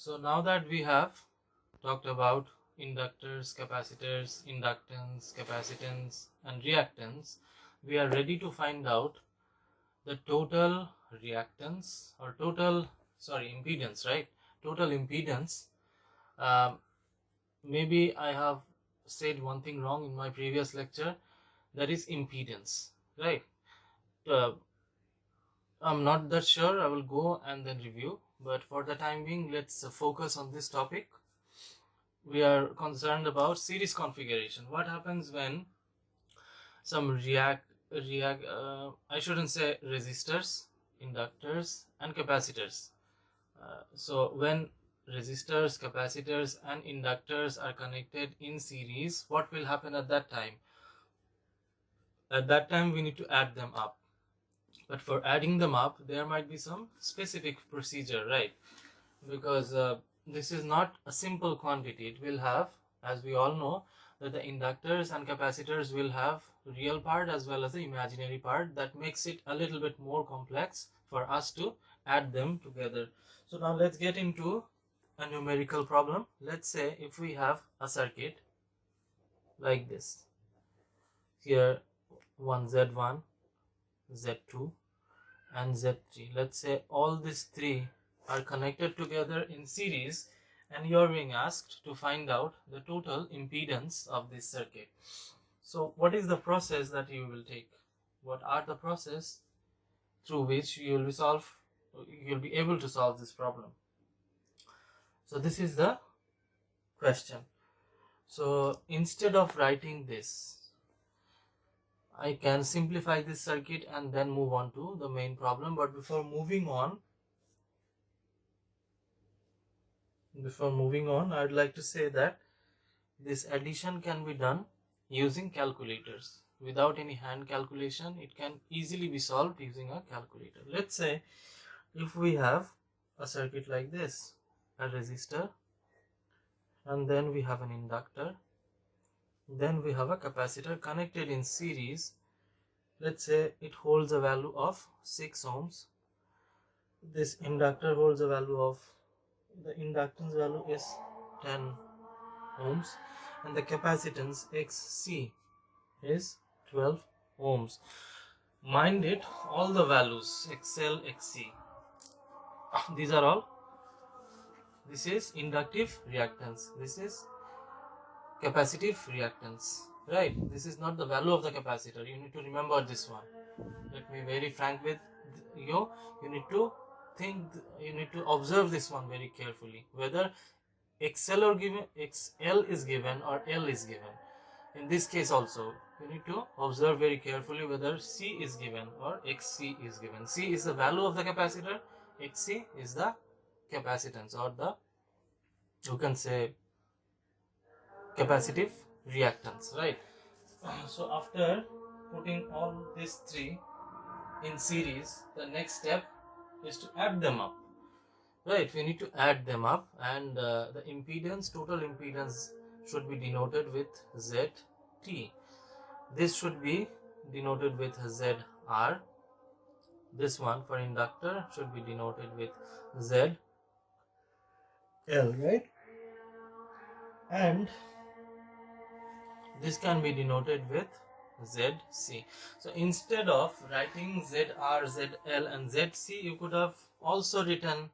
So now that we have talked about inductors, capacitors, inductance, capacitance, and reactance, we are ready to find out the total reactance or impedance, right? Total impedance. Um, Maybe I have said one thing wrong in my previous lecture, that is impedance, right? Uh, I'm not that sure. I will go and then review, but for the time being, let's focus on this topic. We are concerned about series configuration. What happens when some I shouldn't say resistors, inductors, and capacitors. So when resistors, capacitors, and inductors are connected in series, what will happen at that time? At that time, we need to add them up. But for adding them up, there might be some specific procedure, right? Because this is not a simple quantity. It will have, as we all know, that the inductors and capacitors will have real part as well as the imaginary part. That makes it a little bit more complex for us to add them together. So now let's get into a numerical problem. Let's say if we have a circuit like this. Here one Z1, Z2 and Z3. Let's say all these three are connected together in series, and you are being asked to find out the total impedance of this circuit. So what is the process that you will take? What are the process through which you will be able to solve this problem? So this is the question. So instead of writing this, I can simplify this circuit and then move on to the main problem. But before moving on, I'd like to say that this addition can be done using calculators. Without any hand calculation, it can easily be solved using a calculator. Let's say if we have a circuit like this, a resistor, and then we have an inductor, then we have a capacitor connected in series. Let's say it holds a value of 6 ohms. This inductor holds a value of, the inductance value is 10 ohms, and the capacitance XC is 12 ohms. Mind it, all the values XL, XC, these are all, this is inductive reactance, this is capacitive reactance, right? This is not the value of the capacitor. You need to remember this one. Let me be very frank with you. You need to observe this one very carefully, whether XL is given or L is given. In this case also, you need to observe very carefully whether C is given or XC is given. C is the value of the capacitor, XC is the capacitance, or the, you can say, capacitive reactance, right? So after putting all these three in series, the next step is to add them up, right? We need to add them up, and the impedance, total impedance, should be denoted with ZT. This should be denoted with ZR. This one for inductor should be denoted with ZL, right? And this can be denoted with ZC. So instead of writing ZR, ZL and ZC, you could have also written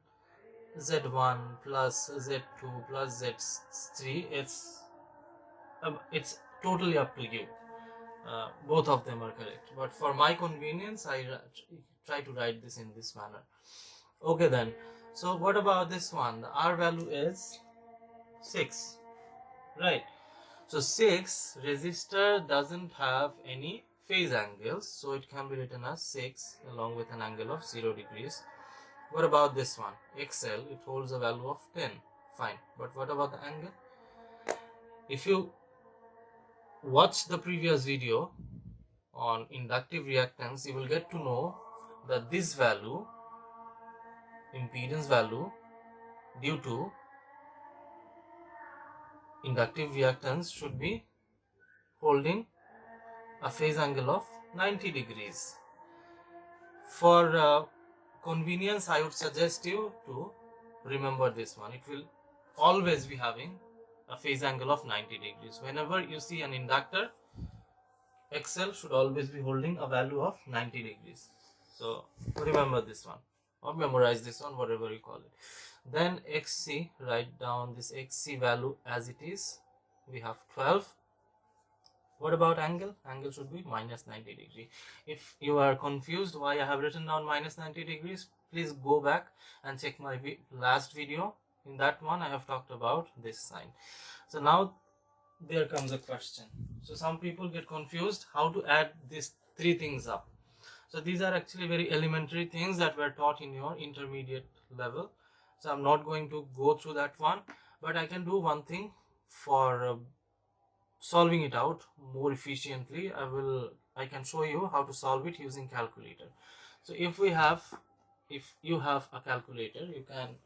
Z1 plus Z2 plus Z3. It's totally up to you. Both of them are correct, but for my convenience, I try to write this in this manner. Okay then. So what about this one? The R value is 6, right? So 6, resistor doesn't have any phase angles, so it can be written as 6 along with an angle of 0 degrees. What about this one? XL, it holds a value of 10. Fine. But what about the angle? If you watch the previous video on inductive reactance, you will get to know that this value, impedance value, due to inductive reactance, should be holding a phase angle of 90 degrees. For convenience, I would suggest you to remember this one. It will always be having a phase angle of 90 degrees. Whenever you see an inductor, XL should always be holding a value of 90 degrees. So remember this one, or memorize this one, whatever you call it. Then XC, write down this XC value as it is. We have 12. What about angle? Angle should be minus 90 degree. If you are confused why I have written down minus 90 degrees, please go back and check my last video. In that one I have talked about this sign. So now there comes a question. So some people get confused how to add these three things up. So these are actually very elementary things that were taught in your intermediate level. So I'm not going to go through that one, but I can do one thing for solving it out more efficiently. I can show you how to solve it using calculator. So if you have a calculator, you can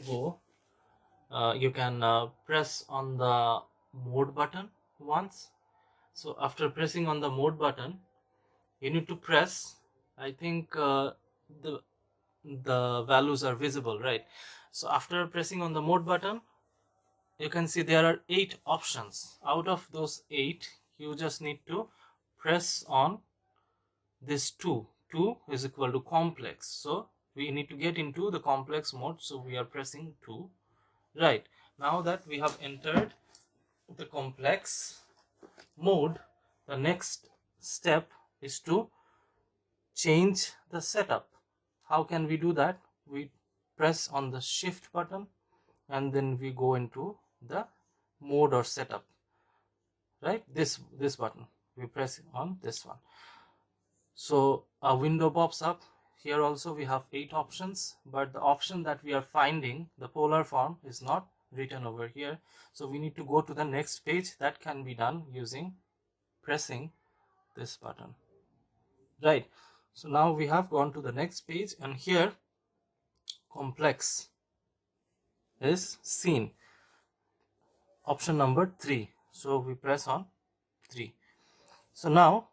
go press on the mode button once. So after pressing on the mode button, you need to press, I think the values are visible, right? So after pressing on the mode button, you can see there are 8 options. Out of those 8, you just need to press on this 2. 2 is equal to complex. So we need to get into the complex mode. So we are pressing 2. Right. Now that we have entered the complex mode, the next step is to change the setup. How can we do that? We press on the shift button and then we go into the mode or setup, right? This button, we press on this one. So a window pops up. Here also we have 8 options, but the option that we are finding, the polar form, is not written over here. So we need to go to the next page. That can be done using pressing this button, right? So now we have gone to the next page, and here complex is seen, option number 3. So we press on 3. So now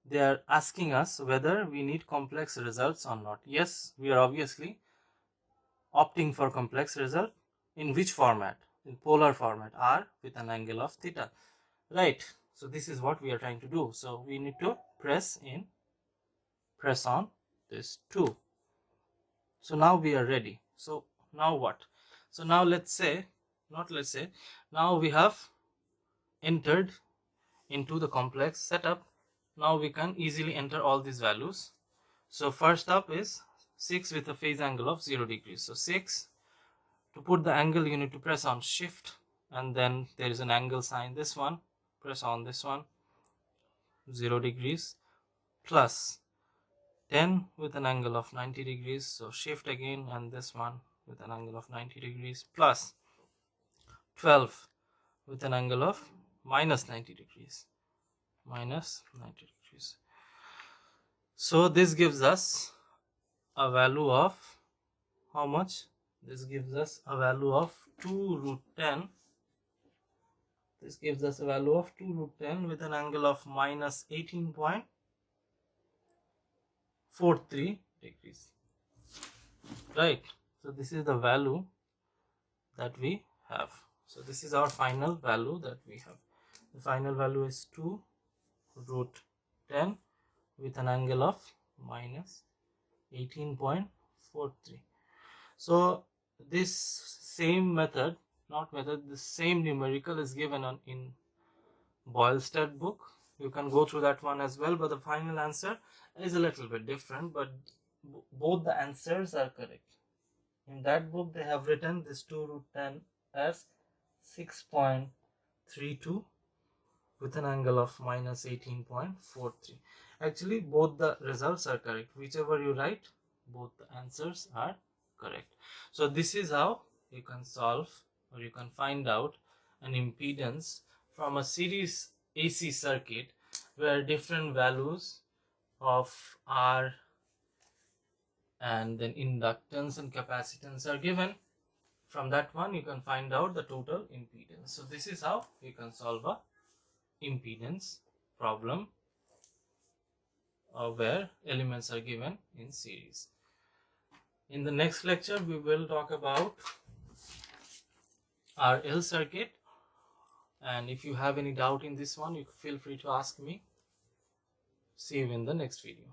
they are asking us whether we need complex results or not. Yes, we are obviously opting for complex result. In which format? In polar format, R with an angle of theta, right? So this is what we are trying to do. So we need to press on this 2. So now we are ready. So now what? So now now we have entered into the complex setup. Now we can easily enter all these values. So first up is 6 with a phase angle of 0 degrees. So 6, to put the angle you need to press on shift, and then there is an angle sign, this one, press on this one, 0 degrees, plus 10 with an angle of 90 degrees, so shift again, and this one with an angle of 90 degrees, plus 12 with an angle of minus 90 degrees. So this gives us a value of how much? This gives us a value of 2 root 10. This gives us a value of 2 root 10 with an angle of minus 18.43 degrees. Right. So this is the value that we have. So this is our final value that we have. The final value is 2 root 10 with an angle of minus 18.43. So this same method, the same numerical is given in Boylestad book. You can go through that one as well, but the final answer is a little bit different, but both the answers are correct. In that book they have written this 2 root 10 as 6.32 with an angle of minus 18.43. Actually both the results are correct. Whichever you write, both the answers are correct. So this is how you can solve, or you can find out, an impedance from a series AC circuit where different values of R and then inductance and capacitance are given. From that one you can find out the total impedance. So this is how you can solve a impedance problem where elements are given in series. In the next lecture, we will talk about our L circuit, and if you have any doubt in this one, you feel free to ask me. See you in the next video.